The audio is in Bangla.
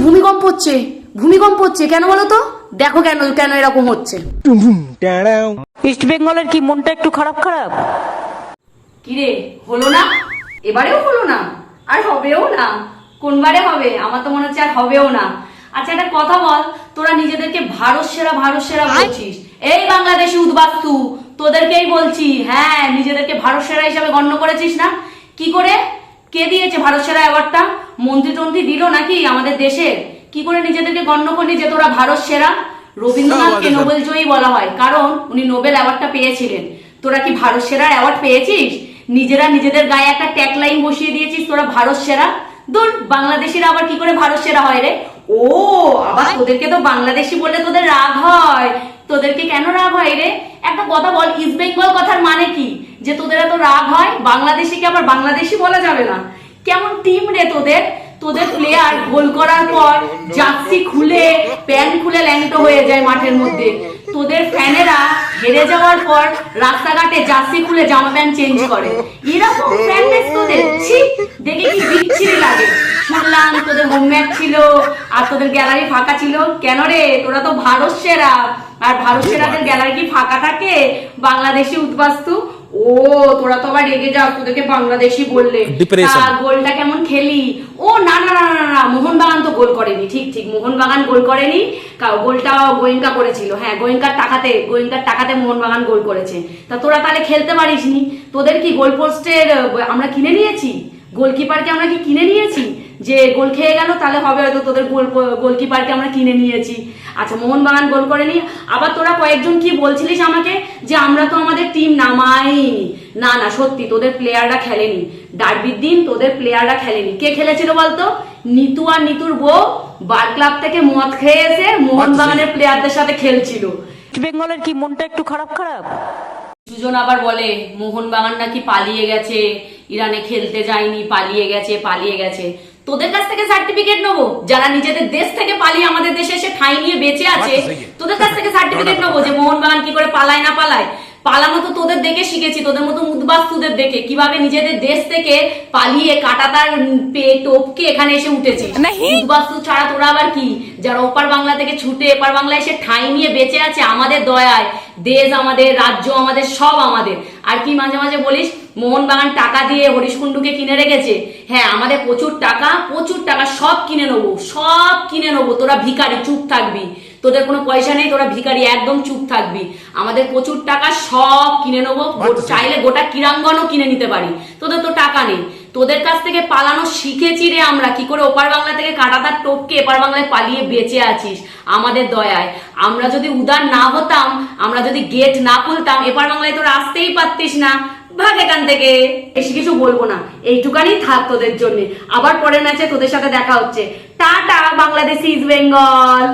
ভূমিকম্প হচ্ছে কেন বলো তো? দেখো কেন কেন এরকম হচ্ছে। ইস্ট বেঙ্গলের কি মনটা একটু খারাপ খারাপ? কিরে, হলো না? এবারেও হলো না, আর হবেও না। কোনবারে হবে? আমার তো মনে হচ্ছে আর হবেও না। আচ্ছা একটা কথা বল, তোরা নিজেদেরকে ভারত সেরা বলছিস, এই বাংলাদেশি উদ্বাস্তু, তোদেরকেই বলছি। হ্যাঁ, নিজেদেরকে ভারত সেরা হিসাবে গণ্য করেছিস না? কি করে? কে দিয়েছে ভারত সেরা অ্যাওয়ার্ডটা? মন্ত্রী টন্ত্রী দিল নাকি আমাদের দেশের? কি করে নিজেদেরকে গণ্য করলি যে তোরা ভারত সেরা? রবীন্দ্রনাথকে নোবেল জয়ী বলা হয়, কারণ উনি নোবেল অ্যাওয়ার্ডটা পেয়েছিলেন। তোরা কি ভারত সেরার অ্যাওয়ার্ড পেয়েছিস? নিজেরা নিজেদের গায়ে একটা ট্যাগ লাইন বসিয়ে দিয়েছিস, তোরা ভারত সেরা। দূর, বাংলাদেশিরা আবার কি করে ভারত সেরা হয় রে? ও, আবার তোদেরকে তো বাংলাদেশি বললে তোদের রাগ হয়। তোদেরকে কেন রাগ হয় রে? একটা কথা বল, ইস্ট বেঙ্গল কথার মানে কি? যে তোদের এত রাগ হয়? বাংলাদেশিকে আবার বাংলাদেশি বলা যাবে না? কেমন টিম রে তোদের? তোদের প্লেয়ার গোল করার পর জার্সি খুলে প্যান্ট খুলে ল্যাংটো হয়ে যায় মাঠের মধ্যে। তোদের ফ্যানেরা হেরে যাওয়ার পর রাস্তাঘাটে জার্সি খুলে জামা প্যান্ট চেঞ্জ করে। এরকম ফ্যান বেস তোদের? ছি, দেখে কি বিচ্ছিরি লাগে। শুনলাম তোদের হোম ম্যাচ ছিল আর তোদের গ্যালারি ফাঁকা ছিল। কেন রে? তোরা তো ভারত সেরা, আর ভারত সেরাদের গ্যালারি কি ফাঁকা থাকে? বাংলাদেশি উদ্বাস্তু। ও, তোরা তো আবার রেগে যাও তোদেরকে বাংলাদেশি বললে। গোলটা কেমন খেলি? ও না না না না না, মোহনবাগান তো গোল করেনি। ঠিক ঠিক, মোহনবাগান গোল করেনি, গোলটা গোয়েঙ্কা করেছিল। হ্যাঁ, গোয়েঙ্কার টাকাতে মোহনবাগান গোল করেছে। তা তোরা তাহলে খেলতে পারিসনি? তোদের কি গোল পোস্টের আমরা কিনে নিয়েছি? গোলকিপারকে আমরা কি কিনে নিয়েছি যে গোল খেয়ে গেল? তাহলে হবে হয়তো তোদের গোলকিপারকে আমরা কিনে নিয়েছি। আচ্ছা, মোহনবাগান গোল করেনি। আবার তোরা কয়েকজন কি বলছিলিস আমাকে যে আমরা তো আমাদের টিম নামাইনি। না না, সত্যি তোদের প্লেয়াররা খেলেনি। ডার্বির দিন তোদের প্লেয়াররা খেলেনি। কে খেলেছিল বলতো? নিতু আর নিতুর বউ বার ক্লাব থেকে মদ খেয়ে এসে মোহনবাগানের প্লেয়ারদের সাথে খেলছিল। ইস্ট বেঙ্গলের কি মনটা একটু খারাপ খারাপ? দুজন আবার বলে মোহনবাগান নাকি পালিয়ে গেছে, ইরানে খেলতে যায়নি, পালিয়ে গেছে। তোদের কাছ থেকে সার্টিফিকেট নেবো? যারা নিজেদের দেশ থেকে পালিয়ে আমাদের দেশে এসে ঠাঁই নিয়ে বেঁচে আছে, তোদের কাছ থেকে সার্টিফিকেট নেবো যে মোহনবাগান কি করে পালায় না পালায়? পালানো তো তোদের দেখে শিখেছি, তোদের মতো উদ্বাস্তুদের দেখে, কিভাবে নিজেদের দেশ থেকে পালিয়ে কাটাতার টোপকে এখানে এসে উঠেছে। উদ্বাস্তু ছাড়া তোরা আবার কি? যারা ওপার বাংলা থেকে ছুটে এপার বাংলায় এসে ঠাঁই নিয়ে বেঁচে আছে আমাদের দয়ায়। দেশ আমাদের, রাজ্য আমাদের, সব আমাদের। আর কি মাঝে মাঝে বলিস মোহনবাগান টাকা দিয়ে হরিশকুণ্ডুকে কিনে রেখেছে? হ্যাঁ, আমাদের প্রচুর টাকা, সব কিনে নেবো। তোরা ভিখারি, চুপ থাকবি। তোদের কোনো পয়সা নেই, তোরা ভিখারি, একদম চুপ থাকবি। আমাদের প্রচুর টাকা, সব কিনে নেবো। চাইলে গোটা ক্রীড়াঙ্গনও কিনে নিতে পারি। তোদের তো টাকা নেই। তোদের কাছ থেকে পালানো শিখেছি রে আমরা, কি করে ওপার বাংলা থেকে কাটাতার টোপকে এপার বাংলায় পালিয়ে বেঁচে আছিস আমাদের দয়ায়। আমরা যদি উদার না হতাম, আমরা যদি গেট না খুলতাম, এপার বাংলায় তোরা আসতেই পারতিস না। ভাগ এখান থেকে। বেশি কিছু বলবো না, এইটুকানি থাক তোদের জন্য। আবার পরের ম্যাচে তোদের সাথে দেখা হচ্ছে। Tata, Bangladeshi east Bengal.